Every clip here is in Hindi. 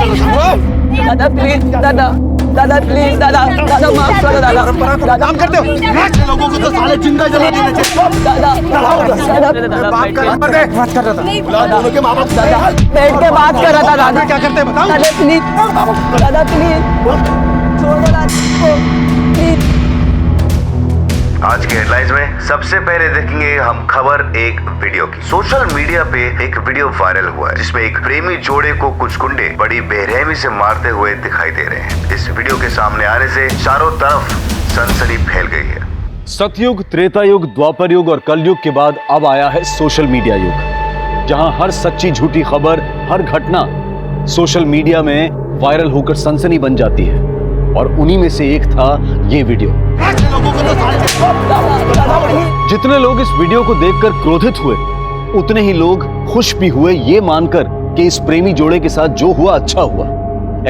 दादा प्लीज, दादा दादा प्लीज, दादा दादा माफ करो दादा। काम करते हो लोगों को तो साले जिंदा जला देना चाहिए। दादा दादा बात कर रहा था दोनों के माँ बाप। दादा बैठ के बात कर रहा था दादा। क्या करते हैं बताओ। दादा प्लीज, दादा प्लीज छोड़ दो दादा प्लीज। आज के हेडलाइंस में सबसे पहले देखेंगे हम खबर एक वीडियो की। सोशल मीडिया पे एक वीडियो वायरल हुआ है जिसमें एक प्रेमी जोड़े को कुछ गुंडे बड़ी बेरहमी से मारते हुए दिखाई दे रहे हैं। इस वीडियो के सामने आने से चारों तरफ सनसनी फैल गई है। सतयुग, त्रेता युग, द्वापर युग और कलयुग के बाद अब आया है सोशल मीडिया युग, जहां हर सच्ची झूठी खबर, हर घटना सोशल मीडिया में वायरल होकर सनसनी बन जाती है। और उन्हीं में से एक था ये वीडियो। जितने लोग इस वीडियो को देखकर क्रोधित हुए, उतने ही लोग खुश भी हुए ये मानकर कि इस प्रेमी जोड़े के साथ जो हुआ अच्छा हुआ।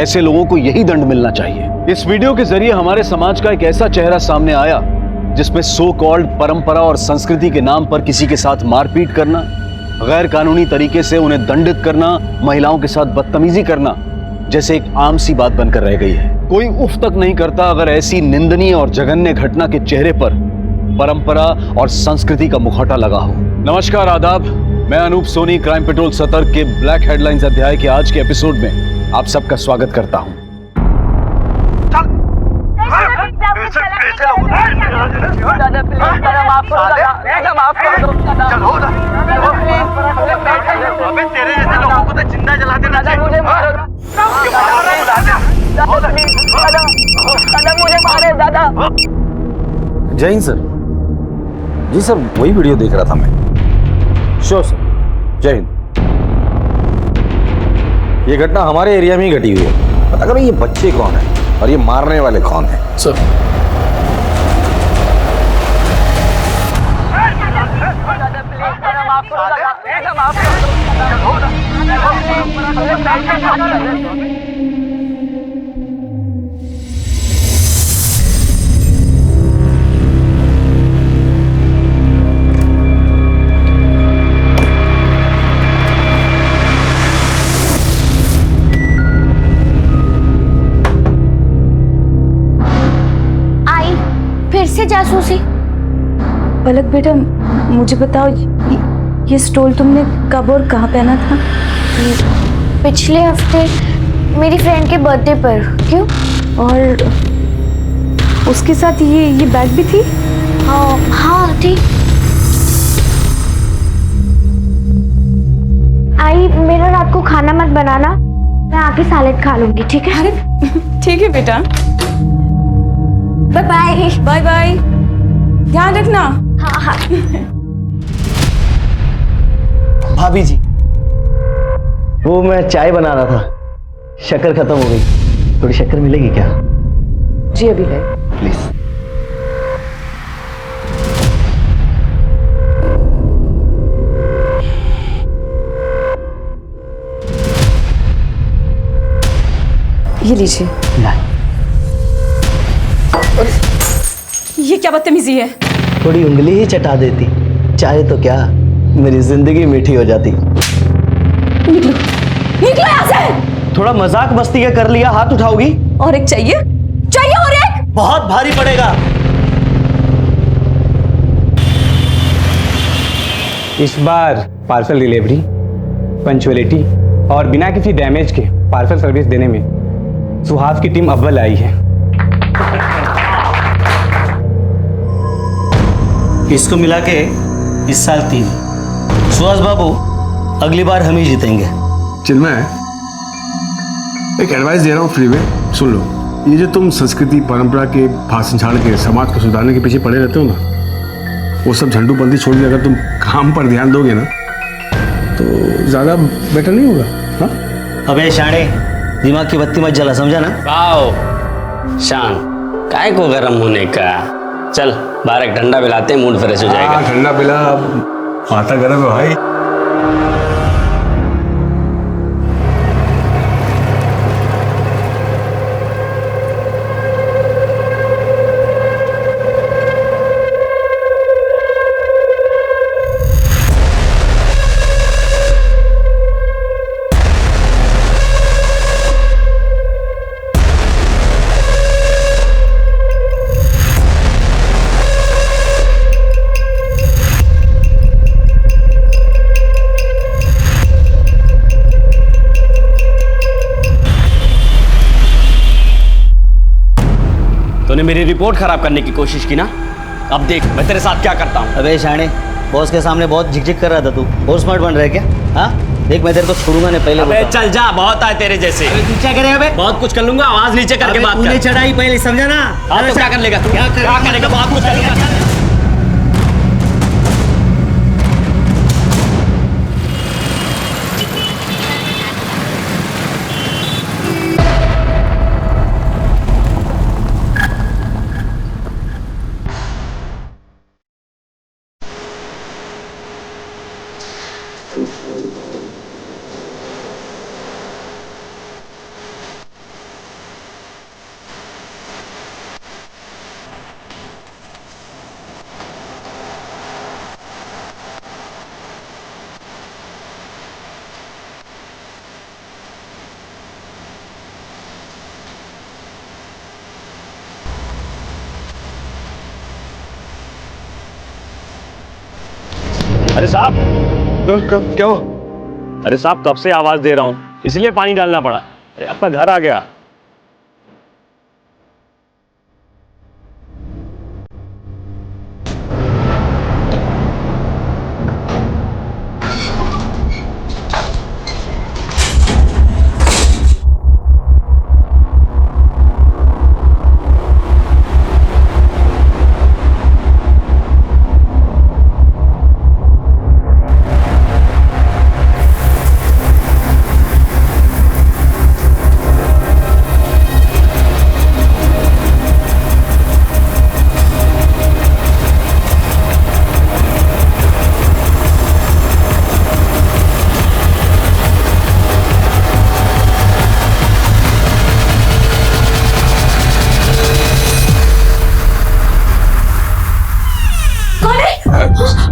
ऐसे लोगों को यही दंड मिलना चाहिए। इस वीडियो के जरिए हमारे समाज का एक ऐसा चेहरा सामने आया जिसमें सो कॉल्ड परंपरा और संस्कृति के नाम पर किसी के साथ मारपीट करना, गैर कानूनी तरीके से उन्हें दंडित करना, महिलाओं के साथ बदतमीजी करना जैसे एक आम सी बात बनकर रह गई है। कोई उफ तक नहीं करता अगर ऐसी निंदनीय और जघन्य घटना के चेहरे पर परंपरा और संस्कृति का मुखौटा लगा हो। नमस्कार, आदाब। मैं अनूप सोनी क्राइम पेट्रोल सतर्क के ब्लैक हेडलाइंस अध्याय के आज के एपिसोड में आप सबका स्वागत करता हूं। दादा प्लीज, दादा माफ करो दादा माफ कर दो दादा। अबे तेरे जैसे लोगों को तो जिंदा जला देना चाहिए। मुझे मारो दादा मुझे मारे दादा। जय हिंद सर। जी सर, वही वीडियो देख रहा था मैं। श्योर सर, जय हिंद। ये घटना हमारे एरिया में ही घटी हुई है। पता करो ये बच्चे कौन है और ये मारने वाले कौन है। सर आई फिर से जासूसी। पलक बेटा, मुझे बताओ ये स्टोल तुमने कब और कहाँ पहना था? पिछले हफ्ते मेरी फ्रेंड के बर्थडे पर। क्यों? और उसके साथ ये बैग भी थी? हाँ थी। आई मेरा रात को खाना मत बनाना, मैं आके सैलेड खा लूंगी, ठीक है? अरे ठीक है बेटा। Bye bye. बाय बाय, ध्यान रखना। हाँ हाँ। भाभी जी, वो मैं चाय बना रहा था, शक्कर खत्म हो गई। थोड़ी शक्कर मिलेगी क्या? जी अभी है। प्लीज। ये लीजिए। ये क्या बदतमीजी है? थोड़ी उंगली ही चटा देती, चाहे तो क्या मेरी जिंदगी मीठी हो जाती। निकलो निकलो यहाँ से। थोड़ा मजाक मस्ती का कर लिया, हाथ उठाओगी? और एक चाहिए? चाहिए और एक? बहुत भारी पड़ेगा। इस बार पार्सल डिलीवरी, पंचुअलिटी और बिना किसी डैमेज के पार्सल सर्विस देने में सुहास की टीम अव्वल आई है। इसको मिला के इस साल 3। सुहास बाबू, अगली बार हम ही जीतेंगे। चिन्मय, एक एडवाइस दे रहा हूँ फ्री में, सुन लो। ये जो तुम संस्कृति परंपरा के भाषण झाड़ के समाज को सुधारने के पीछे पड़े रहते हो ना, वो सब झंडूबंदी छोड़ के अगर तुम काम पर ध्यान दोगे ना तो ज़्यादा बेटर नहीं होगा। हाँ? अबे शाणे, दिमाग की बत्ती मत जला, समझा ना? आओ शान, काय को गरम होने का। चल बाहर एक ठंडा पिलाते हैं, मूड फ्रेश हो जाएगा। ठंडा पिला, माथा गर्म है भाई। मेरी रिपोर्ट खराब करने की कोशिश की ना, अब देख मैं तेरे साथ क्या करता हूँ। अबे शाणे, बॉस के सामने बहुत झिकझिक कर रहा था तू। और स्मार्ट बन रहा है क्या? हाँ देख, मैं तेरे को छोड़ूंगा नहीं, पहले अबे बता। चल जा, बहुत है तेरे जैसे। क्या करेगा बे? बहुत कुछ कर लूंगा, आवाज नीचे करके बात कर। चढ़ाई पहले, समझा ना? हाँ तो क्या कर लेगा तू? क्या करेगा? बहुत कुछ करेगा। अरे साहब, क्या हो? अरे साहब, कब से आवाज दे रहा हूँ, इसलिए पानी डालना पड़ा। अरे आपका घर आ गया।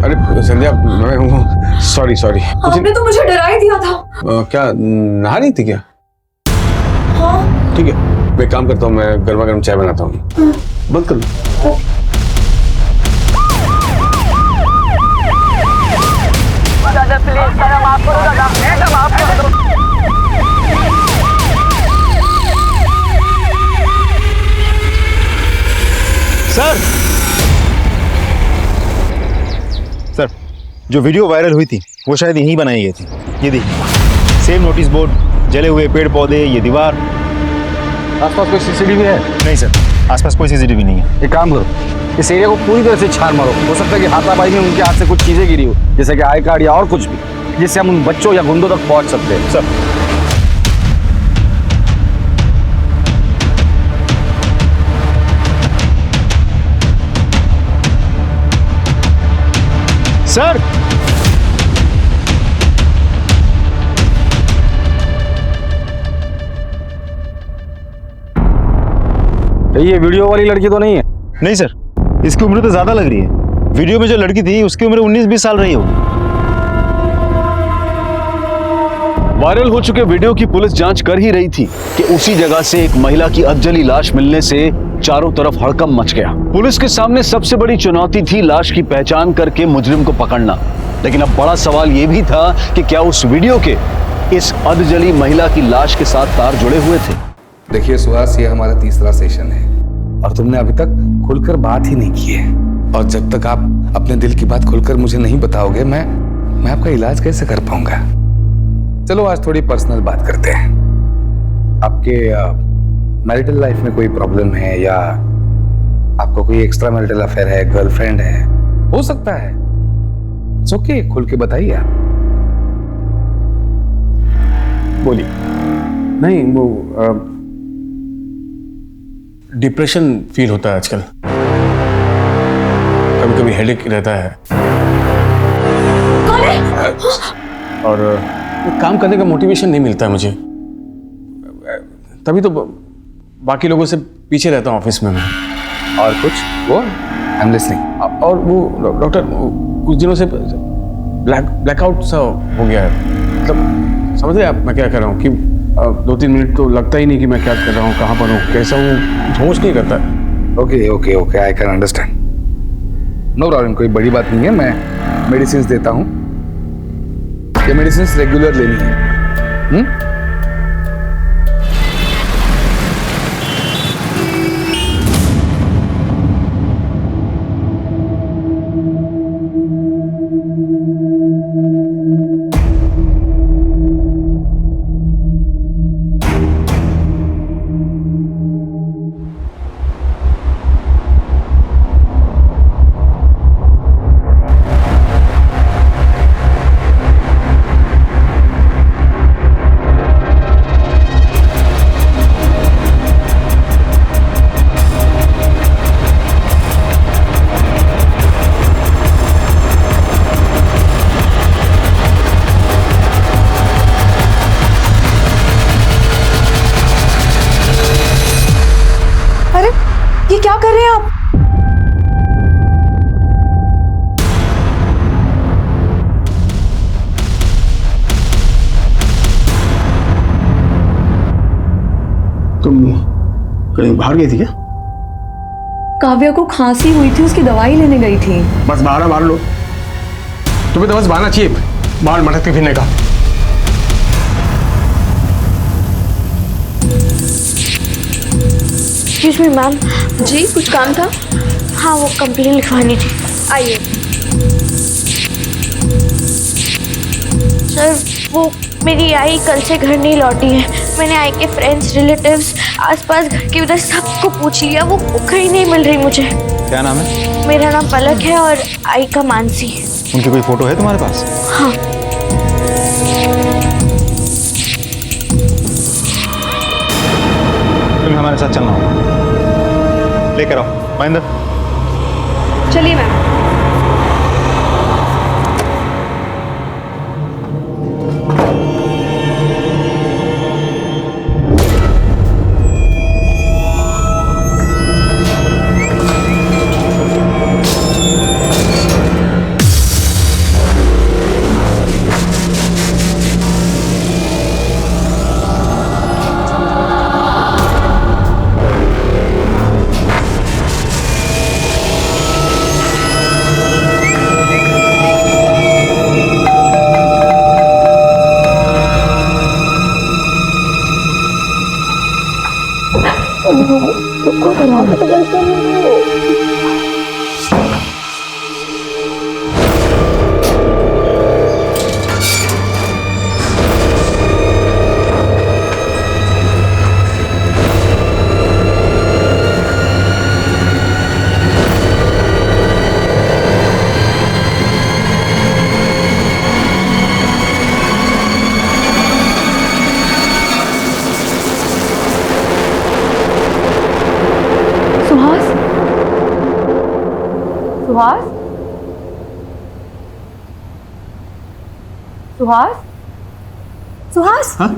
अरे संध्या, मैं हूँ। Sorry sorry. आपने तो मुझे डरा ही दिया था। क्या नहा रही थी क्या? हाँ। ठीक है, मैं काम करता हूँ, मैं गर्मा गर्म चाय बनाता हूँ। बंद कर लो। दादा प्लीज, दादा माफ करो, दादा माफ कर दो। सर, जो वीडियो वायरल हुई थी वो शायद यहीं बनाई गई थी। ये देखिए, सेम नोटिस बोर्ड, जले हुए पेड़ पौधे, ये दीवार। आसपास कोई सीसीटीवी है? नहीं सर, आसपास कोई सीसीटीवी नहीं है। एक काम करो, इस एरिया को पूरी तरह से छान मारो। हो सकता है कि हाथापाई में उनके हाथ से कुछ चीजें गिरी हो, जैसे कि आई कार्ड या और कुछ भी, जिससे हम उन बच्चों या गुंडों तक पहुंच सकते हैं। सर, ये वीडियो वाली लड़की तो नहीं है? नहीं सर, इसकी उम्र तो ज्यादा लग रही है। वीडियो में जो लड़की थी उसकी उम्र 19-20 साल रही होगी। वायरल हो चुके वीडियो की पुलिस जांच कर ही रही थी कि उसी जगह से एक महिला की अधजली लाश मिलने से चारों तरफ हड़कंप मच गया। पुलिस के सामने सबसे बड़ी चुनौती थी लाश की पहचान करके मुजरिम को पकड़ना। लेकिन अब बड़ा सवाल यह भी था कि क्या उस वीडियो के इस अधजली महिला की लाश के साथ तार जुड़े हुए थे। देखिए सुहास, ये हमारा तीसरा सेशन है और तुमने अभी तक खुलकर बात ही नहीं की है। और जब तक आप अपने दिल की बात खुलकर मुझे नहीं बताओगे, मैं आपका इलाज कैसे कर पाऊंगा। चलो आज थोड़ी पर्सनल बात करते हैं। आपके मैरिटल लाइफ में कोई प्रॉब्लम है या आपको कोई एक्स्ट्रा मैरिटल अफेयर है, गर्लफ्रेंड है? हो सकता है, ओके, खुल के बताइए आप। बोलिए। नहीं, वो डिप्रेशन फील होता है आजकल, कभी कभी हेडेक रहता है और काम करने का मोटिवेशन नहीं मिलता है मुझे। तभी तो बाकी लोगों से पीछे रहता हूँ ऑफिस में मैं। और कुछ? वो आई एम लिसनिंग। और वो डॉक्टर, कुछ दिनों से ब्लैकआउट सा हो गया है। मतलब समझ रहे आप मैं क्या कर रहा हूँ कि 2-3 मिनट तो लगता ही नहीं कि मैं क्या कर रहा हूँ, कहाँ पर हूँ, कैसा हूँ, होश नहीं करता। Okay okay okay, I can understand. No problem, कोई बड़ी बात नहीं है। मैं मेडिसिन देता हूँ। ये मेडिसिन रेगुलर लेनी है। कहीं बाहर गई थी क्या? काव्या को खांसी हुई थी, उसकी दवाई लेने गई थी। बस बाहर लो, तुम्हें तो बस बहाना चाहिए बाहर मटकते फिरने का। Excuse me ma'am. जी कुछ काम था? हाँ वो कंप्लेन लिखवानी थी। आइए। सर वो मेरी आई कल से घर नहीं लौटी है। मैंने आई के फ्रेंड्स रिलेटिव्स आसपास घर की उधर सबको पूछ लिया, वो कहीं नहीं मिल रही मुझे। क्या नाम है? मेरा नाम पलक है और आई का मानसी। उनकी कोई फोटो है तुम्हारे पास? हाँ। तुम्हें हमारे साथ चलना होगा, लेकर आओ महेंद्र। चलिए मैम। सुहास? सुहास? सुहास? हाँ?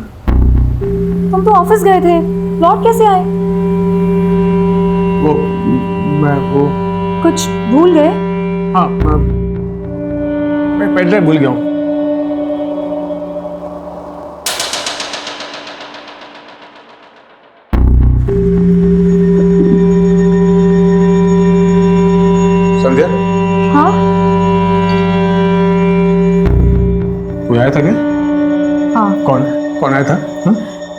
तुम तो ऑफिस गए थे, लौट कैसे आए? वो कुछ भूल गए? हाँ, मैं पेन ड्राइव भूल गया हूँ। संध्या? हाँ? कोई आया था क्या? हाँ। कौन आया था? हाँ?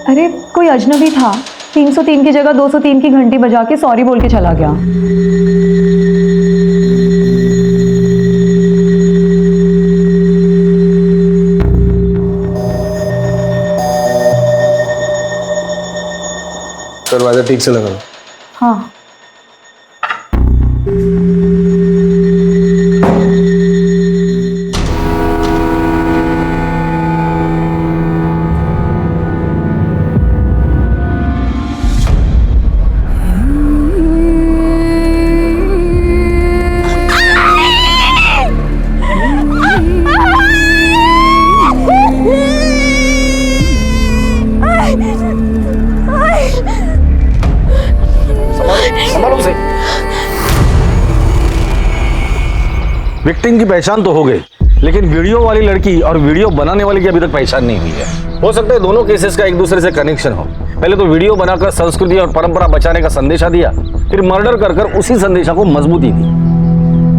अरे कोई अजनबी था, 303 की जगह 203 की घंटी बजा के सॉरी बोल के चला गया। दरवाजा ठीक से लगा लो। हाँ। विक्टिम की पहचान तो हो गई, लेकिन वीडियो वाली लड़की और वीडियो बनाने वाली की अभी तक पहचान नहीं हुई है। हो सकता है दोनों केसेस का एक दूसरे से कनेक्शन हो। पहले तो वीडियो बनाकर संस्कृति और परंपरा बचाने का संदेशा दिया, फिर मर्डर कर उसी संदेशा को मजबूती दी।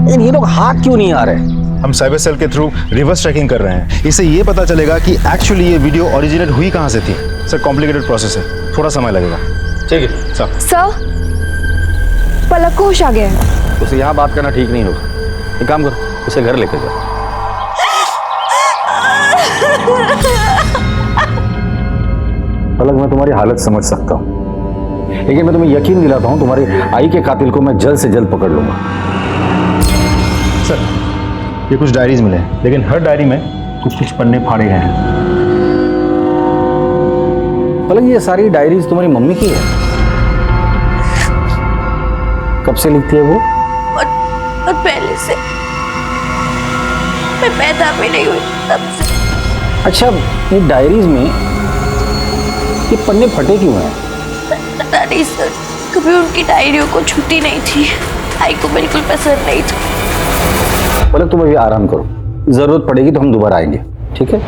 लेकिन ये लोग हाथ क्यों नहीं आ रहे? हम साइबर सेल के थ्रू रिवर्स ट्रैकिंग कर रहे हैं। इससे ये पता चलेगा कि एक्चुअली ये वीडियो ओरिजिनेट हुई कहाँ से थी। सर कॉम्प्लिकेटेड प्रोसेस है, थोड़ा समय लगेगा। ठीक है सर, पलक को होश आ गया है। उसे यहाँ बात करना ठीक नहीं होगा। एक काम करो, उसे घर लेकर जाओ। पलक मैं तुम्हारी हालत समझ सकता हूँ, लेकिन मैं तुम्हें यकीन दिलाता हूँ तुम्हारी आई के कातिल को मैं जल्द से जल्द पकड़ लूंगा। सर ये कुछ डायरीज मिले, लेकिन हर डायरी में कुछ पन्ने फाड़े गए हैं। पलक ये सारी डायरीज तुम्हारी मम्मी की है? कब से लिखती है वो? और पहले से, मैं पैदा भी नहीं हुई तब से। अच्छा, ये डायरीज में ये पन्ने फटे क्यों हैं? पता नहीं सर, कभी उनकी डायरियों को छुट्टी नहीं थी। आई को बिल्कुल पसंद नहीं था। पलक तुम अभी आराम करो, जरूरत पड़ेगी तो हम दोबारा आएंगे, ठीक है?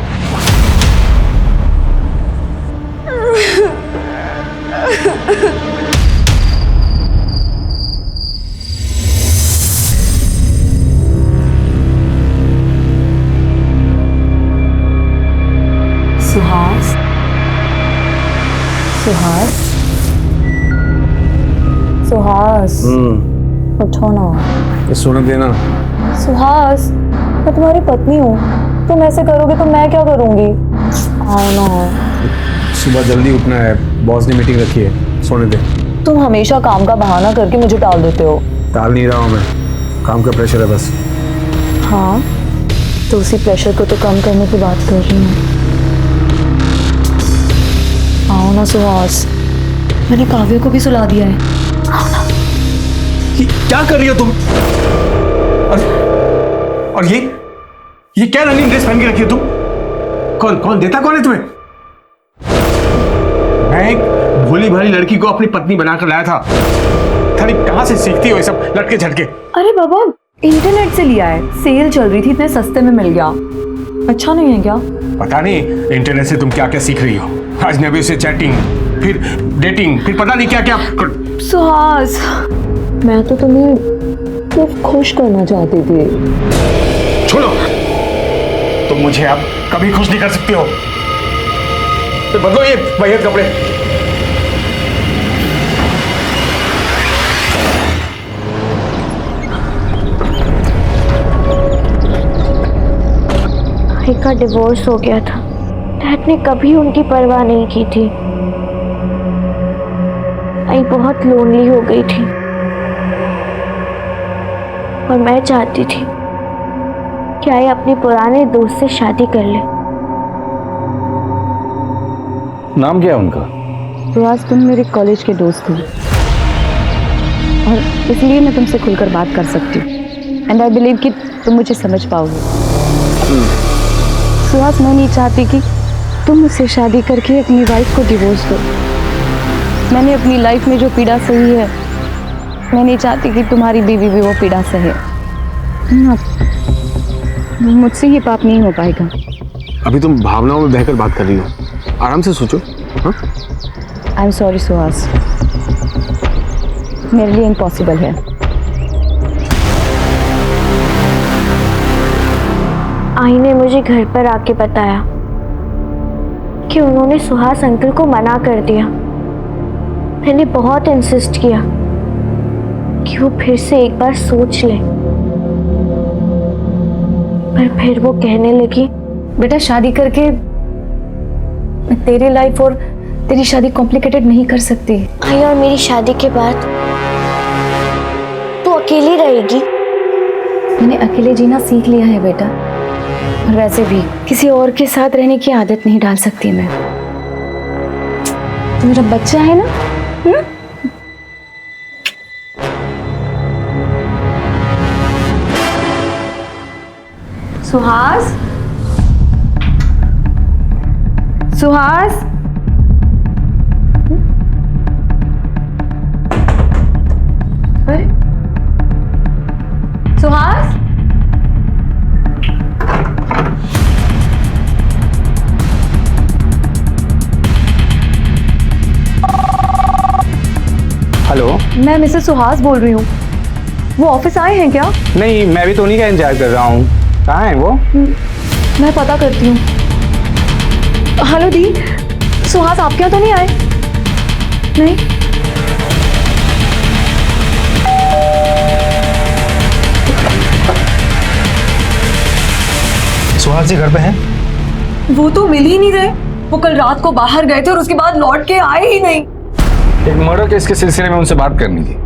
सुहास, सुहास, उठो ना। ये सोने देना। सुहास, मैं तुम्हारी पत्नी हूँ, तुम ऐसे करोगे तो मैं क्या करूँगी? आओ ना। सुबह जल्दी उठना है, बॉस ने मीटिंग रखी है, सोने दे। तुम हमेशा काम का बहाना करके मुझे टाल देते हो। टाल नहीं रहा हूँ मैं, काम का प्रेशर है बस। हाँ, तो उसी प्रेशर को तो कम करने की बात कर रही हूँ। आओ ना सुहास, मैंने काव्य को भी सुला दिया है। आओ ना। क्या कर रही हो तुम? और ये क्या रनिंग ड्रेस पहन के रखी हो तुम? कौन देता कौन है तुम्हें? मैं एक भोली भाली लड़की को अपनी पत्नी बनाकर लाया था। थारी कहां से सीखती हो ये सब लटके झटके? अरे बाबा, इंटरनेट से लिया है, सेल चल रही थी, इतने सस्ते में मिल गया। अच्छा नहीं है क्या? पता नहीं इंटरनेट से तुम क्या क्या सीख रही हो। अजनबी से चैटिंग, फिर डेटिंग, फिर पता नहीं क्या क्या। सुहास, मैं तो तुम्हें सिर्फ खुश करना चाहती थी। छोड़ो, तुम मुझे अब कभी खुश नहीं कर सकती हो। तो बदलो ये बढ़िया कपड़े। भाई का डिवोर्स हो गया था, डैड ने कभी उनकी परवाह नहीं की थी। आई बहुत लोनली हो गई थी और मैं चाहती थी कि आई अपने पुराने दोस्त से शादी कर ले। नाम क्या है उनका? सुहास, तुम मेरे कॉलेज के दोस्त हो और इसलिए मैं तुमसे खुलकर बात कर सकती हूँ। एंड आई बिलीव कि तुम मुझे समझ पाओगे। सुहास, मैं नहीं चाहती कि तुम मुझसे शादी करके अपनी वाइफ को डिवोर्स दो। मैंने अपनी लाइफ में जो पीड़ा सही है, मैं नहीं चाहती कि तुम्हारी बीवी भी वो पीड़ा सहे। मुझसे ये पाप नहीं हो पाएगा। अभी तुम भावनाओं में बहकर बात कर रही हो, आराम से सोचो। आई एम सॉरी सुहास, मेरे लिए इम्पॉसिबल है। आई ने मुझे घर पर आके बताया कि उन्होंने सुहास अंकल को मना कर दिया। मैंने बहुत इंसिस्ट किया कि वो फिर से एक बार सोच ले, पर फिर वो कहने लगी, बेटा शादी करके मैं तेरी लाइफ और तेरी शादी कॉम्प्लिकेटेड नहीं कर सकती। आई और मेरी शादी के बाद तू अकेली रहेगी। मैंने अकेले जीना सीख लिया है बेटा, और वैसे भी किसी और के साथ रहने की आदत नहीं डाल सकती मैं। तो मेरा बच्चा है ना। सुहास, सुहास, अरे सुहास, हेलो, मैं मिसेस सुहास बोल रही हूँ। वो ऑफिस आए हैं क्या? नहीं, मैं भी तो उन्हीं का इंतजार कर रहा हूँ। कहाँ है वो? मैं पता करती हूँ। हेलो दी, सुहास आपके यहाँ तो नहीं आए? नहीं। सुहास जी घर पे हैं? वो तो मिल ही नहीं रहे। वो कल रात को बाहर गए थे और उसके बाद लौट के आए ही नहीं। एक मर्डर केस के सिलसिले में उनसे बात करनी थी।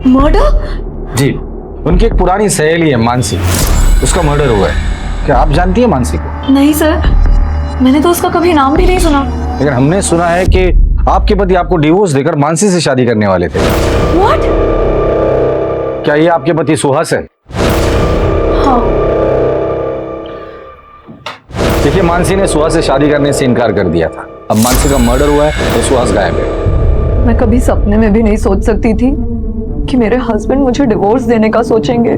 मर्डर? जी, उनकी एक पुरानी सहेली है मानसी, उसका मर्डर हुआ है। क्या आप जानती है मानसी को? नहीं सर, मैंने तो उसका कभी नाम भी नहीं सुना। लेकिन हमने सुना है कि आपके पति आपको डिवोर्स देकर मानसी से शादी करने वाले थे। What? क्या ये आपके पति सुहास है? हाँ। देखिए, मानसी ने सुहास से शादी करने से इनकार कर दिया था। अब मानसी का मर्डर हुआ है तो सुहास गायब है। मैं कभी सपने में भी नहीं सोच सकती थी कि मेरे हस्बैंड मुझे डिवोर्स देने का सोचेंगे।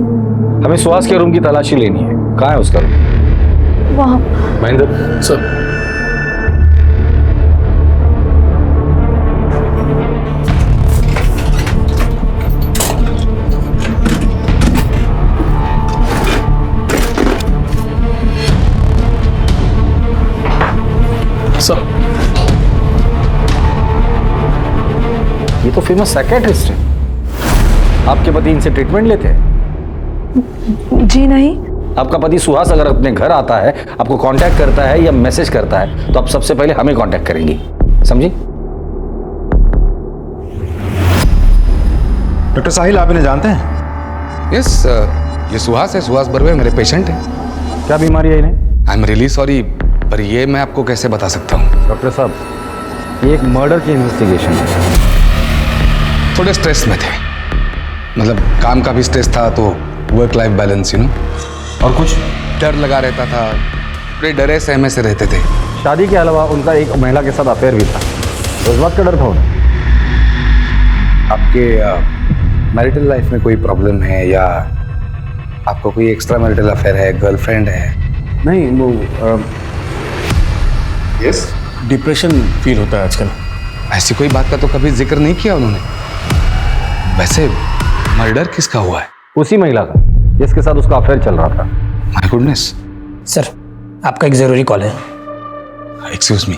हमें सुहास के रूम की तलाशी लेनी है। कहाँ है उसका रूम? वहाँ। महेंद्र सर, ये तो फेमस साइकियाट्रिस्ट है। आपके पति इनसे ट्रीटमेंट लेते हैं? जी नहीं। आपका पति सुहास अगर अपने घर आता है, आपको कांटेक्ट करता है या मैसेज करता है, तो आप सबसे पहले हमें कांटेक्ट करेंगी, समझी? डॉक्टर साहिल, आप इन्हें जानते हैं? यस, ये सुहास है, सुहास बर्वे मेरे पेशेंट है। क्या बीमारी है इन्हें? आई एम रियली सॉरी, पर ये मैं आपको कैसे बता सकता हूँ? डॉक्टर साहब, ये एक मर्डर की इन्वेस्टिगेशन है। थोड़े स्ट्रेस में थे, मतलब काम का भी स्ट्रेस था, तो work life balance, you know. और कुछ? डर लगा रहता था, बड़े डरे सहमे से रहते थे। शादी के अलावा उनका एक महिला के साथ अफेयर भी था, तो इस बात का डर था उन्हें। आपके मैरिटल लाइफ में कोई प्रॉब्लम है, या आपको कोई एक्स्ट्रा मैरिटल अफेयर है, गर्लफ्रेंड है? नहीं, वो यस, डिप्रेशन फील होता है आजकल। ऐसी कोई बात का तो कभी जिक्र नहीं किया उन्होंने। वैसे मर्डर किसका हुआ है? उसी महिला का जिसके साथ उसका अफेयर चल रहा था। My goodness. सर, आपका एक जरूरी कॉल है। Excuse me.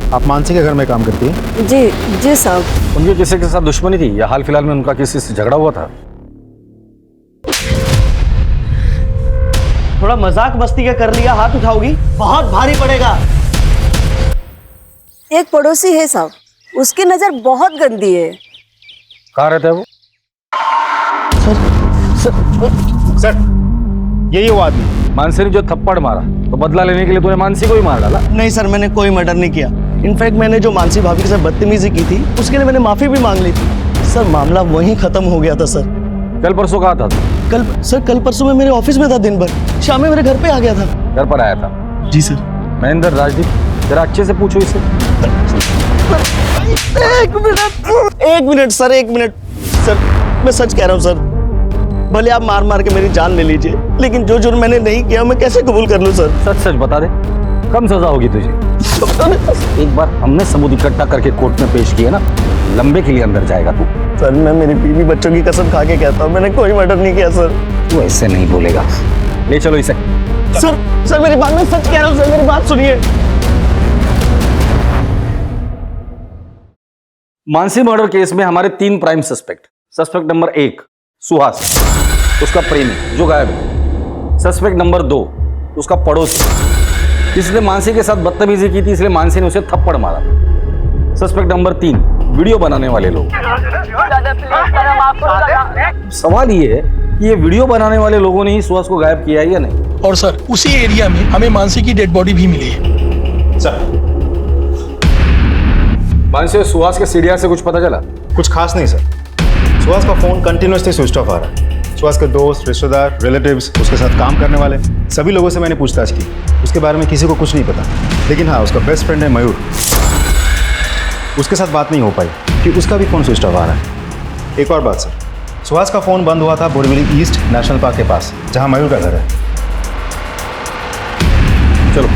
आप मानसी के घर में काम करती हैं? जी जी साहब। उनके किसी के साथ दुश्मनी थी या हाल फिलहाल में उनका किसी से झगड़ा हुआ था? थोड़ा मजाक मस्ती का कर लिया, हाथ उठाओगी? बहुत भारी पड़ेगा। एक पड़ोसी है साहब, उसकी नजर बहुत गंदी है। कहाँ रहता है वो? सर, यही वो आदमी। मानसी ने जो थप्पड़ मारा, तो बदला लेने के लिए तूने मानसी को ही मार डाला? नहीं सर, मैंने कोई मर्डर नहीं किया। इनफैक्ट मैंने जो मानसी भाभी के साथ बदतमीजी की थी, उसके लिए मैंने माफी भी मांग ली थी। सर, मामला वहीं खत्म हो गया था सर। कल परसों कहाँ था? कल परसों मैं मेरे ऑफिस में था दिन भर, शाम में मेरे घर पे आ गया था। घर पर आया था? जी सर। महेंद्र, राजदीप, जरा अच्छे से पूछो इसे। एक मिनट सर, एक मिनट सर, मैं सच कह रहा हूँ सर। भले आप मार मार के मेरी जान ले लीजिए, लेकिन जो जुर्म मैंने नहीं किया मैं कैसे कबूल कर लूँ सर? सच सच बता दे, कम सजा होगी तुझे। एक बार हमने सबूत इकट्ठा करके कोर्ट में पेश किया ना, लंबे के लिए अंदर जाएगा तू। सर, मैं मेरी बीवी बच्चों की कसम खा के कहता हूँ, मैंने कोई मर्डर नहीं किया सर। तू ऐसे नहीं बोलेगा। ले चलो इसे। सर मेरी बात, मैं सच कह रहा हूँ सर, मेरी बात सुनिए। मानसी मर्डर केस में हमारे 3 prime suspect. Suspect number 1 Suhas, उसका प्रेमी जो गायब है। सस्पेक्ट नंबर 2 उसका पड़ोसी, जिसने मानसी के साथ बदतमीजी की थी, इसलिए मानसी ने उसे थप्पड़ मारा। सस्पेक्ट नंबर 3 वीडियो बनाने वाले लोग। सवाल ये है कि ये वीडियो बनाने वाले लोगों ने ही सुहास को गायब किया है या नहीं? और सर, उसी एरिया में हमें मानसी की डेड बॉडी भी मिली है। सर, मानसी और सुहास के सीडीआर से कुछ पता चला? कुछ खास नहीं सर। सुहास का फोन कंटिन्यूसली स्विच ऑफ आ रहा है। सुहास के दोस्त, रिश्तेदार, रिलेटिव्स, उसके साथ काम करने वाले सभी लोगों से मैंने पूछताछ की। उसके बारे में किसी को कुछ नहीं पता। लेकिन हाँ, उसका बेस्ट फ्रेंड है मयूर, उसके साथ बात नहीं हो पाई कि उसका भी फ़ोन स्विच ऑफ आ रहा है। एक और बात सर, सुहास का फ़ोन बंद हुआ था बोरीवली ईस्ट नेशनल पार्क के पास, जहाँ मयूर का घर है। चलो।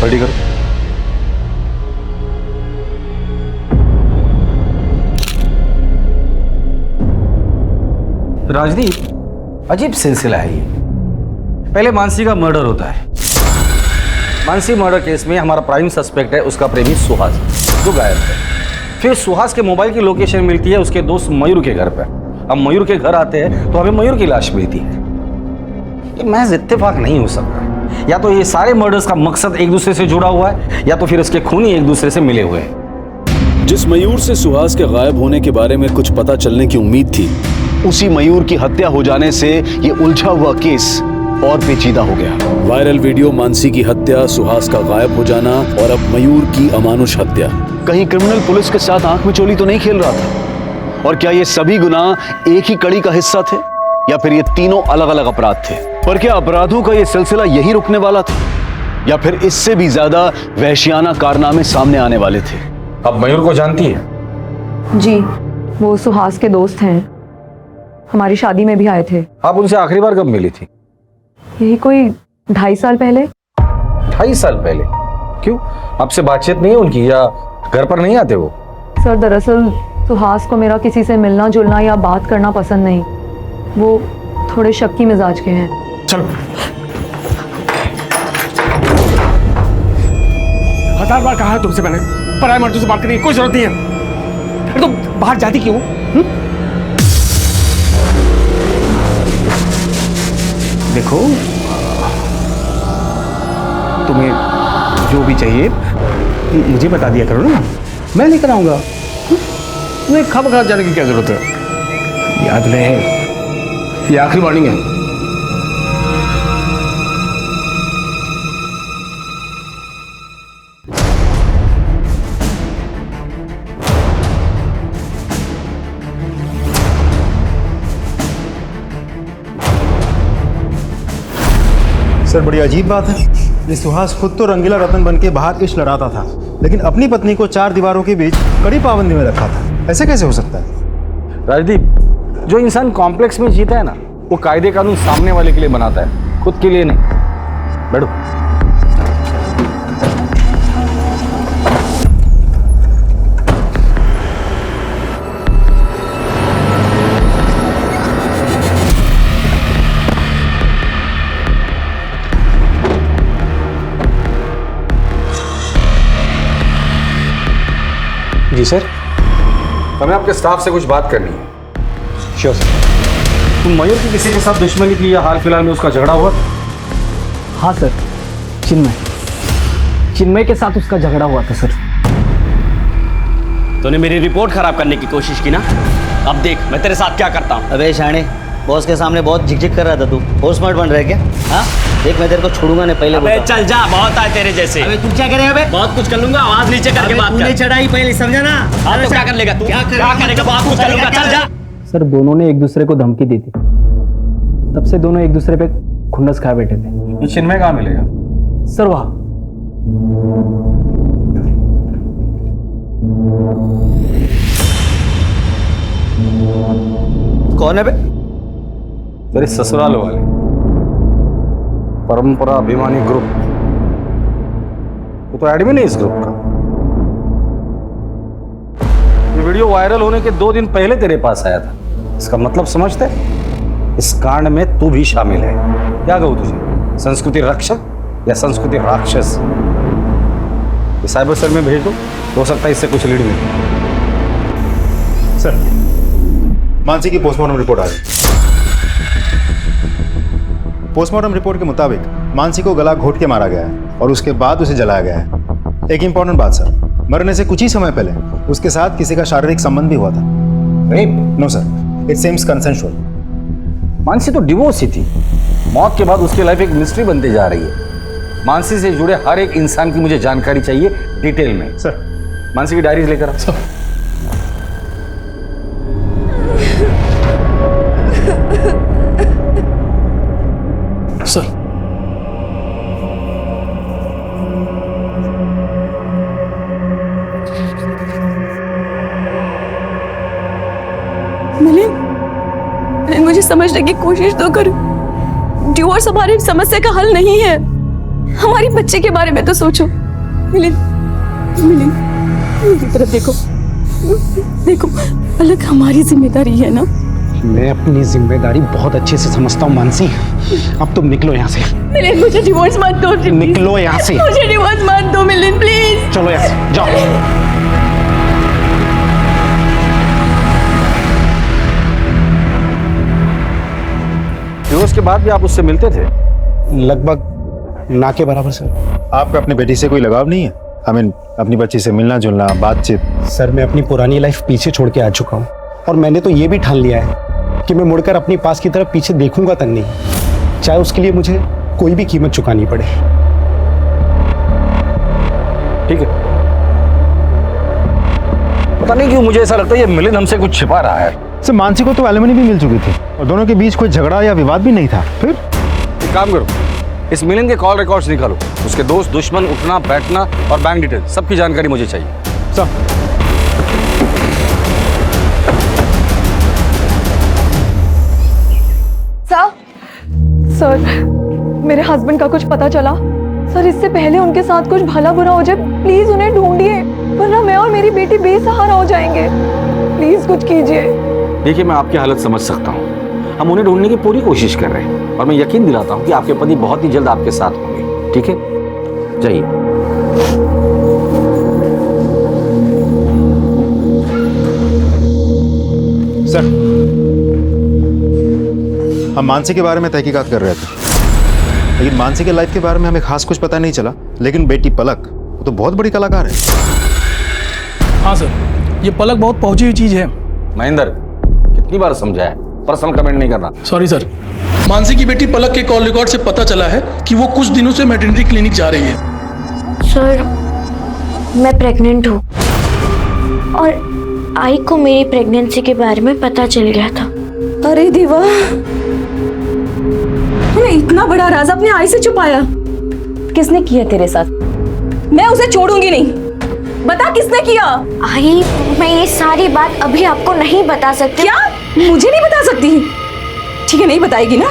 रेडी करो। राजदीप, अजीब सिलसिला है ये। पहले मानसी का मर्डर होता है। मानसी मर्डर केस में हमारा प्राइम सस्पेक्ट है उसका प्रेमी सुहास, जो गायब है। फिर सुहास के मोबाइल की लोकेशन मिलती है उसके दोस्त मयूर के घर पर। अब मयूर के घर आते हैं तो हमें मयूर की लाश मिलती है। ये महज इत्तेफाक नहीं हो सकता। या तो ये सारे मर्डर्स का मकसद एक दूसरे से जुड़ा हुआ है, या तो फिर उसके खूनी एक दूसरे से मिले हुए हैं। जिस मयूर से सुहास के गायब होने के बारे में कुछ पता चलने की उम्मीद थी, उसी मयूर की हत्या हो जाने से ये उलझा हुआ केस और पेचीदा हो गया। वायरल वीडियो मानसी की हत्या, सुहास का गायब हो जाना और अब मयूर की अमानुष हत्या। कहीं क्रिमिनल पुलिस के साथ आंख मिचोली तो नहीं खेल रहा था? और क्या ये सभी गुनाह एक ही कड़ी का हिस्सा थे या फिर ये तीनों अलग अलग अपराध थे? पर क्या अपराधों का ये सिलसिला यही रुकने वाला था या फिर इससे भी ज्यादा वहशियाना कारनामे सामने आने वाले थे? अब मयूर को जानती है? जी, वो सुहास के दोस्त हैं, हमारी शादी में भी आए थे। आप उनसे आखिरी बार कब मिली थी? यही कोई 2.5 साल पहले। 2.5 साल पहले? क्यों, आपसे बातचीत नहीं है उनकी या घर पर नहीं आते वो? सर दरअसल सुहास को मेरा किसी से मिलना जुलना या बात करना पसंद नहीं, वो थोड़े शक्की मिजाज के हैं। चलो, 1000 बार कहा है तुमसे मैंने, पराये मर्दों से बात करने की कोई जरूरत नहीं है। अरे तुम बाहर जाती क्यों? देखो, तुम्हें जो भी चाहिए मुझे बता दिया करो ना, मैं लेकर आऊंगा। तुम्हें खामखा जाने की क्या जरूरत है? याद रहे, ये आखिरी वार्निंग है। सर बड़ी अजीब बात है, ये सुहास खुद तो रंगीला रतन बन के बाहर इश्क लड़ाता था, लेकिन अपनी पत्नी को 4 दीवारों के बीच कड़ी पाबंदी में रखा था। ऐसे कैसे हो सकता है? राजदीप, जो इंसान कॉम्प्लेक्स में जीता है ना, वो कायदे कानून सामने वाले के लिए बनाता है, खुद के लिए नहीं। बैठो। जी सर। हमें आपके स्टाफ से कुछ बात करनी है। Sure sir. तुम मयूर की किसी के साथ दुश्मनी की या हाल फिलहाल में उसका झगड़ा हुआ? हाँ सर, चिन्मय के साथ उसका झगड़ा हुआ था सर। तूने मेरी रिपोर्ट खराब करने की कोशिश की ना, अब देख मैं तेरे साथ क्या करता हूँ। अबे शाणे, बॉस के सामने बहुत झिकझिक कर रहा था तू, बहुत स्मार्ट बन रहा है क्या? हाँ देख, मैं तेरे को छोड़ूंगा नहीं, पहले अबे चल जा, बहुत आए तेरे जैसे। अबे तू क्या करेगा? अबे बहुत कुछ कर लूंगा, आवाज नीचे करके बात कर। चढ़ाई पहले, समझा ना? हाँ तो क्या कर लेगा तू? क्या करेगा? बहुत कुछ कर लूंगा, चल जा। सर दोनों ने एक दूसरे को धमकी दी थी, तब से दोनों एक दूसरे पे खुन्नस खाए बैठे थे। ये चिन्मय कहाँ मिलेगा? सर वहाँ कौन है बे? तेरे ससुराल वाले, परंपरा अभिमानी ग्रुप। वो तो एडमिन है इस ग्रुप का। ये वीडियो वायरल होने के 2 दिन पहले तेरे पास आया था। इसका मतलब समझते? इस कांड में तू भी शामिल है। क्या कहूं तुझे, संस्कृति रक्षक या संस्कृति राक्षस? ये साइबर सेल में भेज दो, हो सकता है इससे कुछ लीड मिले। सर, मानसी की पोस्टमार्टम रिपोर्ट आ गई। पोस्टमार्टम रिपोर्ट के मुताबिक मानसी को गला घोट के मारा गया है और उसके बाद उसे जलाया गया है। एक इंपॉर्टेंट बात सर, मरने से कुछ ही समय पहले उसके साथ किसी का शारीरिक संबंध भी हुआ था। Rape? No sir, it seems consensual. Mansi तो डिवोर्स ही थी। मौत के बाद उसकी लाइफ एक मिस्ट्री बनती जा रही है। मानसी से जुड़े हर एक इंसान की मुझे जानकारी चाहिए डिटेल में। सर, मानसी की डायरीज लेकर आ। सर, मिलिंद, मुझे समझने की कोशिश तो कर। डिवोर्स हमारी समस्या का हल नहीं है। हमारी बच्चे के बारे में तो सोचो। मिलिंद, मेरी तरफ देखो, देखो, अलग हमारी जिम्मेदारी है ना। मैं अपनी जिम्मेदारी बहुत अच्छे से समझता हूँ मानसी। अब तुम निकलो यहाँ से। मिलिंद, मुझे डिवोर्स मत दो। निकलो यहाँ से। मुझे डिवोर्स मत दो मिलिंद, प्लीज। चलो यहाँ से, जाओ। डिवोर्स के बाद भी आप उससे मिलते थे? लगभग ना के बराबर सर। आपका अपनी बेटी से कोई लगाव नहीं है? अपनी बच्ची से मिलना जुलना, बातचीत? सर, मैं अपनी पुरानी लाइफ पीछे छोड़ के आ चुका हूँ और मैंने तो ये भी ठान लिया है कि मैं मुड़कर अपनी पास की तरफ पीछे देखूंगा तक नहीं, चाहे उसके लिए मुझे कोई भी कीमत चुकानी पड़े। ठीक है, पता नहीं क्यों मुझे ऐसा लगता है ये मिलिंद हमसे कुछ छिपा रहा है। सर मानसी को तो एलिमनी भी मिल चुकी थी और दोनों के बीच कोई झगड़ा या विवाद भी नहीं था। फिर एक काम करो, इस मिलिंद के कॉल रिकॉर्ड्स निकालो, उसके दोस्त दुश्मन उठना बैठना और बैंक डिटेल सबकी जानकारी मुझे चाहिए। सर मेरे हस्बैंड का कुछ पता चला? सर इससे पहले उनके साथ कुछ भला बुरा हो जाए, प्लीज उन्हें ढूंढिए, वरना मैं और मेरी बेटी बेसहारा हो जाएंगे। प्लीज कुछ कीजिए। देखिए मैं आपकी हालत समझ सकता हूँ, हम उन्हें ढूंढने की पूरी कोशिश कर रहे हैं और मैं यकीन दिलाता हूँ कि आपके पति बहुत ही जल्द आपके साथ होंगे। ठीक है, जाइए। सर हम मानसी के बारे में तहकीकात कर रहे थे, लेकिन मानसी के लाइफ के बारे में हमें खास कुछ पता नहीं चला। लेकिन बेटी पलक वो तो बहुत बड़ी कलाकार है। हाँ सर, ये पलक बहुत पहुंची हुई चीज है। महेंद्र कितनी बार समझाया, पर्सनल कमेंट नहीं करना। Sorry sir. मानसी की बेटी पलक के कॉल रिकॉर्ड से पता चला है कि वो कुछ दिनों से मैटरनिटी क्लिनिक जा रही है। सर मैं प्रेग्नेंट हूँ और आई को मेरी प्रेगनेंसी के बारे में पता चल गया था। अरे देवा, तूने इतना बड़ा राज अपने आई से छुपाया। किसने किया तेरे साथ? मैं उसे छोड़ूंगी नहीं, बता किसने किया? आई मैं ये सारी बात अभी आपको नहीं बता सकती। क्या? मुझे नहीं बता सकती? ठीक है नहीं बताएगी ना,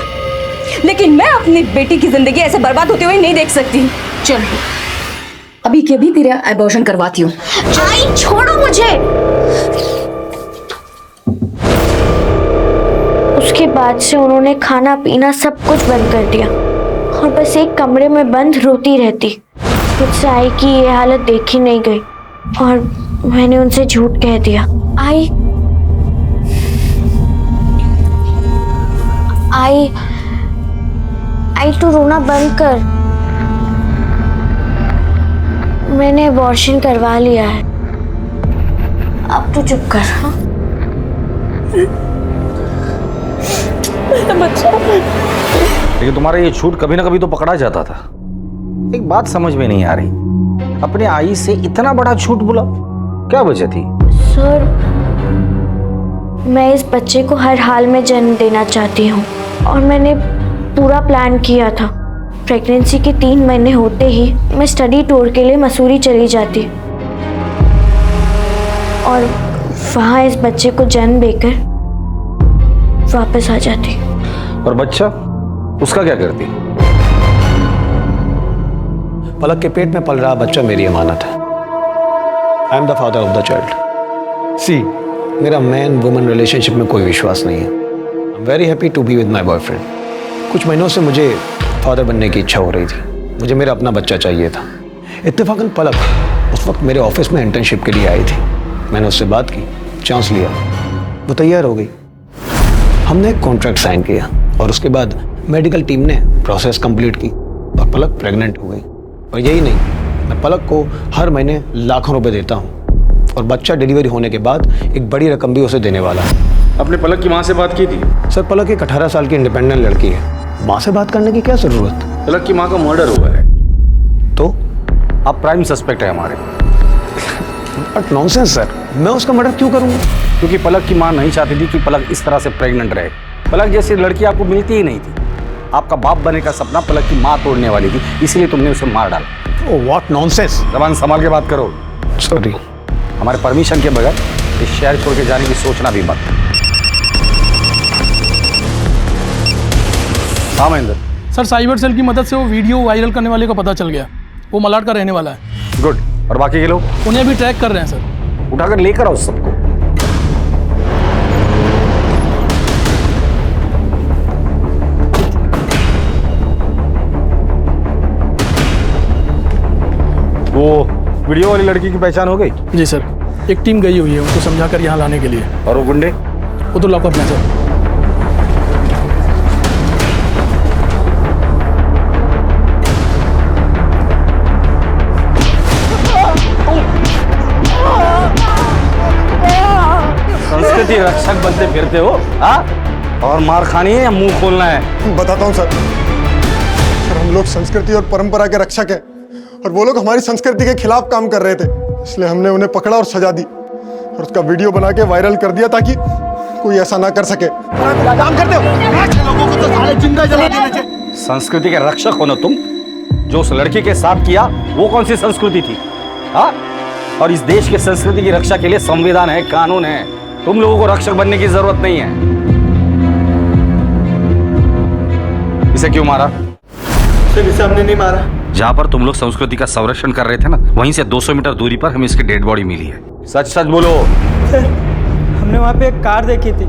लेकिन मैं अपनी बेटी की जिंदगी ऐसे बर्बाद होते हुए नहीं देख सकती। चल अभी के अभी तेरा एबॉर्शन करवाती हूँ। आई छोड़ो मुझे। उसके बाद से उन्होंने खाना पीना सब कुछ बंद कर दिया और बस एक कमरे में बंद रोती रहती। मुझसे आई की ये हालत देखी नहीं गई और मैंने उनसे झूठ कह दिया। आई तू रोना बंद कर, मैंने अबॉर्शन करवा लिया है, अब तू चुप कर। हाँ? बच्चा। लेकिन तुम्हारा ये झूठ कभी ना कभी तो पकड़ा जाता था। एक बात समझ में नहीं आ रही, अपने आई से इतना बड़ा झूठ बोला, क्या वजह थी? सर मैं इस बच्चे को हर हाल में जन्म देना चाहती हूँ और मैंने पूरा प्लान किया था। प्रेगनेंसी के 3 महीने होते ही मैं स्टडी टूर के लिए मसूरी चली जाती और वहाँ इस बच्चे को जन्म देकर वापस आ जाती। और बच्चा उसका क्या करती? पलक के पेट में पल रहा बच्चा मेरी अमानत है। I am the father of the child. See मेरा मैन वुमन रिलेशनशिप में कोई विश्वास नहीं है। I am very happy to be with my boyfriend. कुछ महीनों से मुझे फादर बनने की इच्छा हो रही थी, मुझे मेरा अपना बच्चा चाहिए था। इत्तेफाकन पलक उस वक्त मेरे ऑफिस में इंटर्नशिप के लिए आई थी। मैंने उससे बात की, चांस लिया, वो तैयार हो गई। हमने एक कॉन्ट्रैक्ट साइन किया और उसके बाद मेडिकल टीम ने प्रोसेस कंप्लीट की और पलक प्रेग्नेंट हो गई। और यही नहीं, मैं पलक को हर महीने लाखों रुपए देता हूँ और बच्चा डिलीवरी होने के बाद एक बड़ी रकम भी उसे देने वाला है। अपने पलक की माँ से बात की थी? सर पलक एक 18 साल की इंडिपेंडेंट लड़की है, माँ से बात करने की क्या जरूरत? पलक की माँ का मर्डर हुआ है तो आप प्राइम सस्पेक्ट है हमारे। बट नॉनसेंस सर, मैं उसका मर्डर क्यों करूँगा? क्योंकि पलक की माँ नहीं चाहती थी कि पलक इस तरह से प्रेग्नेंट रहे। पलक जैसी लड़की आपको मिलती ही नहीं थी। आपका बाप बनने का सपना पलक की माँ तोड़ने वाली थी, इसलिए तुमने उसे मार डाला। Oh what nonsense. जबान संभाल के बात करो। सॉरी। हमारे परमिशन के बगैर इस शहर छोड़ के जाने की सोचना भी मत। हाँ महेंद्र। सर साइबर सेल की मदद से वो वीडियो वायरल करने वाले का पता चल गया, वो मलाड का रहने वाला है। गुड। और बाकी के लोग? उन्हें भी ट्रैक कर रहे हैं सर। उठाकर लेकर आओ सबको। वो वीडियो वाली लड़की की पहचान हो गई? जी सर, एक टीम गई हुई है उनको समझाकर यहाँ लाने के लिए। और वो गुंडे? वो तो लॉकअप में सर। संस्कृति रक्षक बनते फिरते हो हाँ? और मार खानी है या मुंह खोलना है? बताता हूँ सर। हम लोग संस्कृति और परंपरा के रक्षक हैं और वो लोग हमारी संस्कृति के खिलाफ काम कर रहे थे, इसलिए हमने उन्हें पकड़ा और सजा दी। और उसका वीडियो बना के वायरल कर दिया ताकि कोई ऐसा ना कर सके। काम करते हो लोगों को तो साले जिंदा जला देना चाहिए। संस्कृति के रक्षक हो ना तुम। जो उस लड़की के साथ किया वो कौन सी संस्कृति थी? हाँ, और इस देश की संस्कृति की रक्षा के लिए संविधान है, कानून है। तुम लोगों को रक्षक बनने की जरूरत नहीं है। इसे क्यों मारा? इसे हमने नहीं मारा। जहाँ पर तुम लोग संस्कृति का संरक्षण कर रहे थे ना, वहीं से 200 मीटर दूरी पर हमें इसकी डेड बॉडी मिली है। सच सच बोलो। सर, हमने वहाँ पे एक कार देखी थी,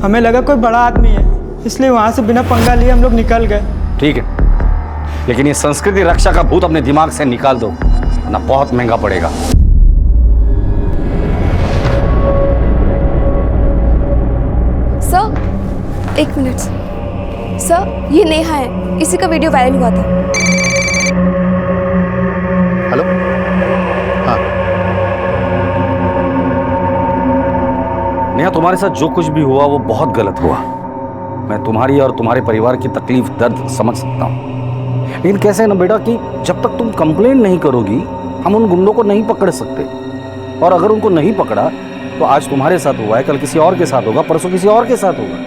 हमें लगा कोई बड़ा आदमी है, इसलिए वहाँ से बिना पंगा लिए हम लोग निकल गए। ठीक है, लेकिन ये संस्कृति रक्षा का भूत अपने दिमाग से निकाल दो, ना बहुत महंगा पड़ेगा। सर, एक मिनट सर, ये नेहा है, इसी का वीडियो वायरल हुआ था। हेलो, हाँ नेहा, तुम्हारे साथ जो कुछ भी हुआ वो बहुत गलत हुआ। मैं तुम्हारी और तुम्हारे परिवार की तकलीफ दर्द समझ सकता हूँ, लेकिन कैसे है ना बेटा कि जब तक तुम कंप्लेंट नहीं करोगी हम उन गुंडों को नहीं पकड़ सकते। और अगर उनको नहीं पकड़ा तो आज तुम्हारे साथ हुआ है, कल किसी और के साथ होगा, परसों किसी और के साथ होगा।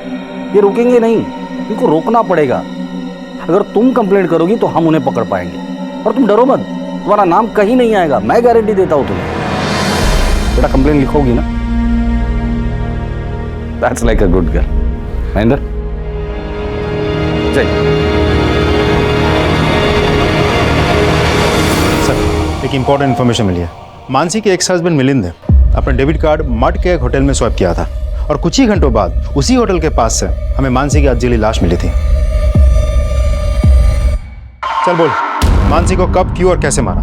ये रुकेंगे नहीं, इनको रोकना पड़ेगा। अगर तुम कंप्लेंट करोगी तो हम उन्हें पकड़ पाएंगे। और तुम डरो मत, तुम्हारा नाम कहीं नहीं आएगा, मैं गारंटी देता हूं तुम्हें। बेटा कंप्लेंट लिखोगी ना? That's like a good girl. Mahendra, जय। सर, एक इंपॉर्टेंट इन्फॉर्मेशन मिली है। मानसी के एक्स हस्बैंड मिलिंद ने अपना डेबिट कार्ड मड के एक होटल में स्वैप किया था और कुछ ही घंटों बाद उसी होटल के पास से हमें मानसी की अधजली लाश मिली थी। चल बोल, मानसी को कब, क्यों और कैसे मारा?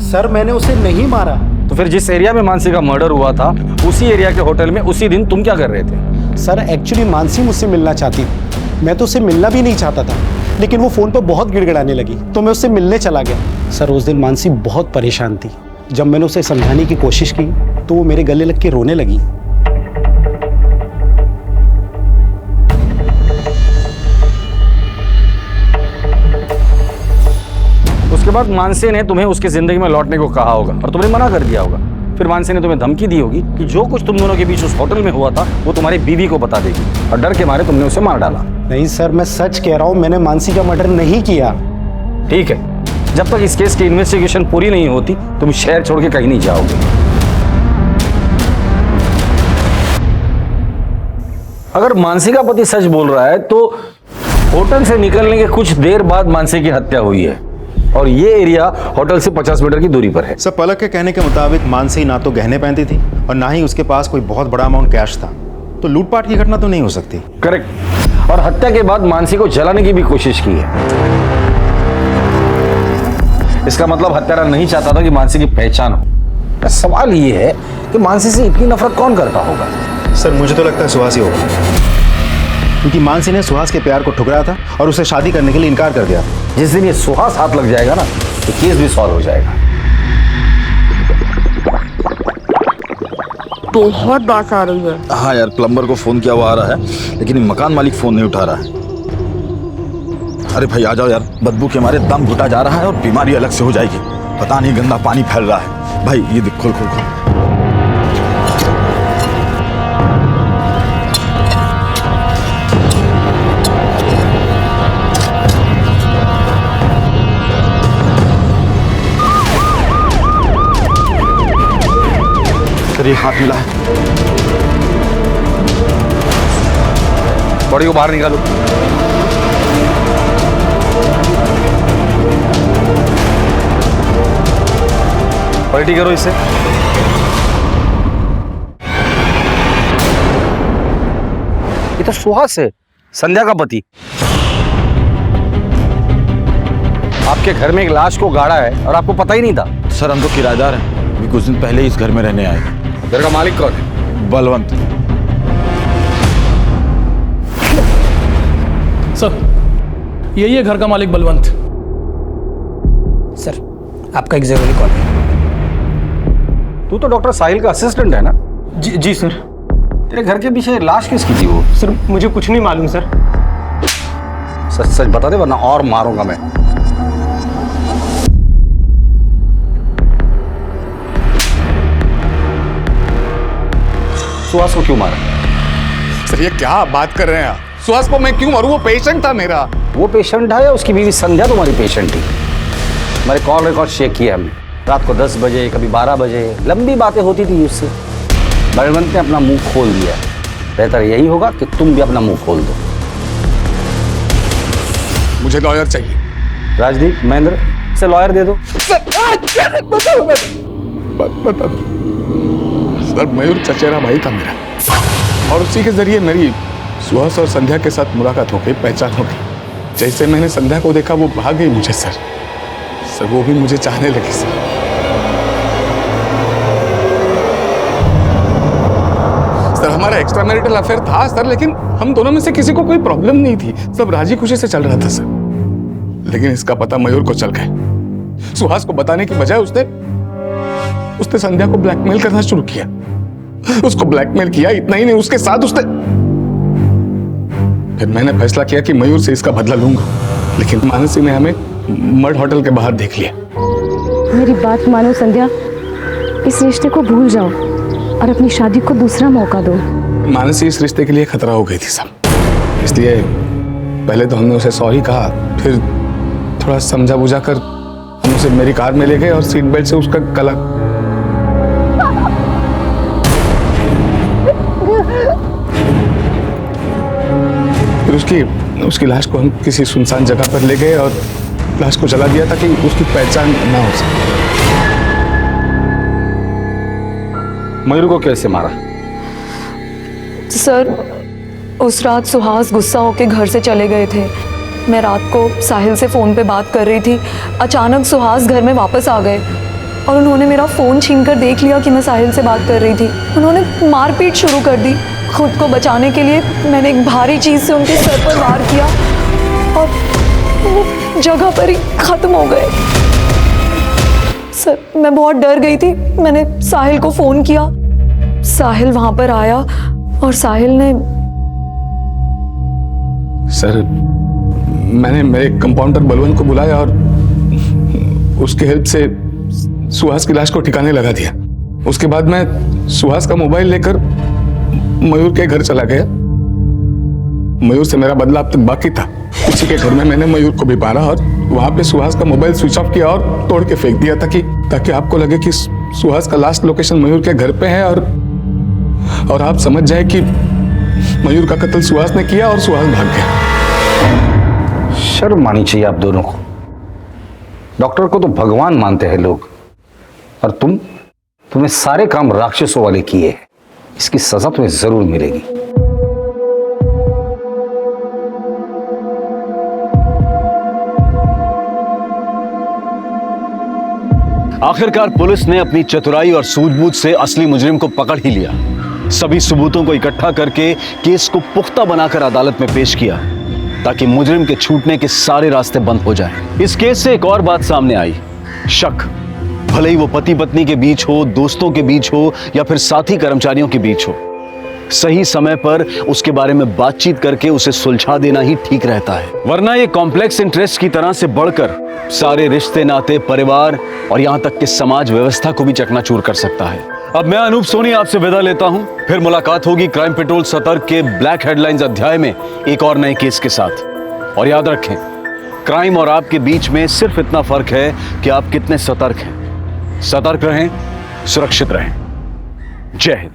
सर, मैंने उसे नहीं मारा। तो फिर जिस एरिया में मानसी का मर्डर हुआ था उसी एरिया के होटल में उसी दिन तुम क्या कर रहे थे? सर, एक्चुअली मानसी मुझसे मिलना चाहती थी, मैं तो उससे मिलना भी नहीं चाहता था, लेकिन वो फ़ोन पर बहुत गिड़गिड़ाने लगी तो मैं उससे मिलने चला गया। सर, उस दिन मानसी बहुत परेशान थी। जब मैंने उसे समझाने की कोशिश की तो वो मेरे गले लग के रोने लगी। उसके बाद मानसी ने तुम्हें उसकी जिंदगी में लौटने को कहा होगा और तुमने मना कर दिया होगा। फिर मानसी ने तुम्हें धमकी दी होगी कि जो कुछ तुम दोनों के बीच उस होटल में हुआ था वो तुम्हारी बीवी को बता देगी, और डर के मारे तुमने उसे मार डाला। नहीं सर, मैं सच कह रहा हूँ, मैंने मानसी का मर्डर नहीं किया। ठीक है, जब तक इस केस की इन्वेस्टिगेशन पूरी नहीं होती तुम शहर छोड़ के कहीं नहीं जाओगे। अगर मानसी का पति सच बोल रहा है तो होटल से निकलने के कुछ देर बाद मानसी की हत्या हुई है और ये एरिया होटल से 50 मीटर की दूरी पर है। सर, पलक के कहने के मुताबिक मानसी ना तो गहने पहनती थी और ना ही उसके पास कोई बहुत बड़ा अमाउंट कैश था, तो लूटपाट की घटना तो नहीं हो सकती। करेक्ट। और हत्या के बाद मानसी को जलाने की भी कोशिश की है। इसका मतलब हत्यारा नहीं चाहता था कि मानसी की पहचान हो। सवाल ये है कि मानसी से इतनी नफरत कौन करता होगा? सर, मुझे तो लगता है सुहास ही होगा, क्योंकि मानसी ने सुहास के प्यार को ठुकराया था और उसे शादी करने के लिए इनकार कर दिया। जिस दिन ये सुहास हाथ लग जाएगा ना तो केस भी सॉल्व हो जाएगा। बहुत बात आ रही है। हाँ यार, प्लम्बर को फोन किया हुआ आ रहा है, लेकिन मकान मालिक फोन नहीं उठा रहा है। अरे भाई आ जाओ यार, बदबू के हमारे दम घुटा जा रहा है और बीमारी अलग से हो जाएगी। पता नहीं गंदा पानी फैल रहा है। भाई ये देख, खोल खोल खोल। सर, ये हाथ मिला है। बॉडी को बाहर निकालो। पलटी करो इसे। ये तो सुहास है, संध्या का पति। आपके घर में एक लाश को गाड़ा है और आपको पता ही नहीं था? सर, हम तो किराएदार हैं, अभी कुछ दिन पहले ही इस घर में रहने आए। घर का मालिक कौन है? बलवंत। सर, यही है घर का मालिक बलवंत। सर, आपका एक जरूरी कॉल है। तू तो डॉक्टर साहिल का असिस्टेंट है ना? जी सर। तेरे घर के पीछे लाश किसकी थी वो? सर, मुझे कुछ नहीं मालूम सर। सच सच बता दे वरना और मारूंगा मैं। सुहास को क्यों मारा? सर ये क्या बात कर रहे हैं आप? सुहास को मैं क्यों मारूं? वो पेशेंट था मेरा। वो पेशेंट था या उसकी बीवी संध्या तुम्हारी पेशेंट थी? हमारे कॉल रिकॉर्ड चेक किया हमने। रात को 10 बजे, कभी 12 बजे लंबी बातें होती थी उससे। बलवंत ने अपना मुंह खोल दिया। बेहतर यही होगा कि तुम भी अपना मुंह खोल दो। मुझे लॉयर चाहिए। राजदीप, महेंद्र, से लॉयर दे दो। बता दो सर, मयूर चचेरा भाई था मेरा और उसी के जरिए मेरी सुहास और संध्या के साथ मुलाकात हो गई, पहचान हो गई। जैसे मैंने संध्या को देखा वो भाग गई मुझे सर। वो भी मुझे चाहने लगी सर। सर हमारा एक्स्ट्रा मैरिटल अफेयर था सर, लेकिन हम दोनों में से किसी को कोई प्रॉब्लम नहीं थी। सब राजी खुशी से चल रहा था सर। लेकिन इसका पता मयूर को चल गया। सुहास को बताने की बजाय उसने संध्या को ब्लैकमेल करना शुरू किया। उसको ब्लैकमेल किया, इतना ही नहीं उसके साथ उसने। फिर मैंने फैसला किया कि मयूर से इसका बदला लूंगा, लेकिन मानसी ने हमें मड होटल के बाहर देख लिया। मेरी बात मानो संध्या, इस रिश्ते को भूल जाओ और अपनी शादी को दूसरा मौका दो। मानसी इस रिश्ते के लिए खतरा हो गई थी सब, इसलिए पहले तो हमने उसे सॉरी कहा, फिर थोड़ा समझा बुझा कर हम उसे मेरी कार में ले गए और सीट बेल्ट से उसका गला। फिर उसकी लाश को हम किसी सुनसान जगह पर ले गए और लाश को जला दिया ताकि उसकी पहचान ना हो सके। मयूर को कैसे मारा? सर उस रात सुहास गुस्सा होकर घर से चले गए थे। मैं रात को साहिल से फ़ोन पे बात कर रही थी। अचानक सुहास घर में वापस आ गए और उन्होंने मेरा फ़ोन छीनकर देख लिया कि मैं साहिल से बात कर रही थी। उन्होंने मारपीट शुरू कर दी। खुद को बचाने के लिए मैंने एक भारी चीज़ से उनके सर पर वार किया और वो जगह पर ही ख़त्म हो गए। सर मैं बहुत डर गई थी। मैंने साहिल को फ़ोन किया, साहिल वहाँ पर आया और साहिल ने। सर मैंने मेरे कंपाउंडर बलवंत को बुलाया और उसके हेल्प से सुहास की लाश को ठिकाने लगा दिया। उसके बाद मैं सुहास का मोबाइल लेकर मयूर के घर चला गया। मयूर से मेरा बदला अब तक बाकी था। उसी के घर में मैंने मयूर को भी मारा और वहां पे सुहास का मोबाइल स्विच ऑफ किया और तोड़ के फेंक दिया ताकि आपको लगे कि सुहास का लास्ट लोकेशन मयूर के घर पे है और आप समझ जाए कि मयूर का कत्ल सुहास ने किया और सुहास भाग गया। शर्म आनी चाहिए आप दोनों को। डॉक्टर को तो भगवान मानते हैं लोग, और तुम्हें सारे काम राक्षसों वाले किए हैं। इसकी सजा तुम्हें जरूर मिलेगी। आखिरकार पुलिस ने अपनी चतुराई और सूझबूझ से असली मुजरिम को पकड़ ही लिया। सभी सबूतों को इकट्ठा करके केस को पुख्ता बनाकर अदालत में पेश किया ताकि मुजरिम के छूटने के सारे रास्ते बंद हो जाएं। इस केस से एक और बात सामने आई, शक। भले ही वो पति पत्नी के बीच हो, दोस्तों के बीच हो या फिर साथी कर्मचारियों के बीच हो, सही समय पर उसके बारे में बातचीत करके उसे सुलझा देना ही ठीक रहता है। वरना ये कॉम्प्लेक्स इंटरेस्ट की तरह से बढ़कर सारे रिश्ते नाते, परिवार और यहां तक कि समाज व्यवस्था को भी चकनाचूर कर सकता है। अब मैं अनूप सोनी आपसे विदा लेता हूं। फिर मुलाकात होगी क्राइम पेट्रोल सतर्क के ब्लैक हेडलाइंस अध्याय में एक और नए केस के साथ। और याद रखें, क्राइम और आपके बीच में सिर्फ इतना फर्क है कि आप कितने सतर्क हैं। सतर्क रहें, सुरक्षित रहें। जय हिंद।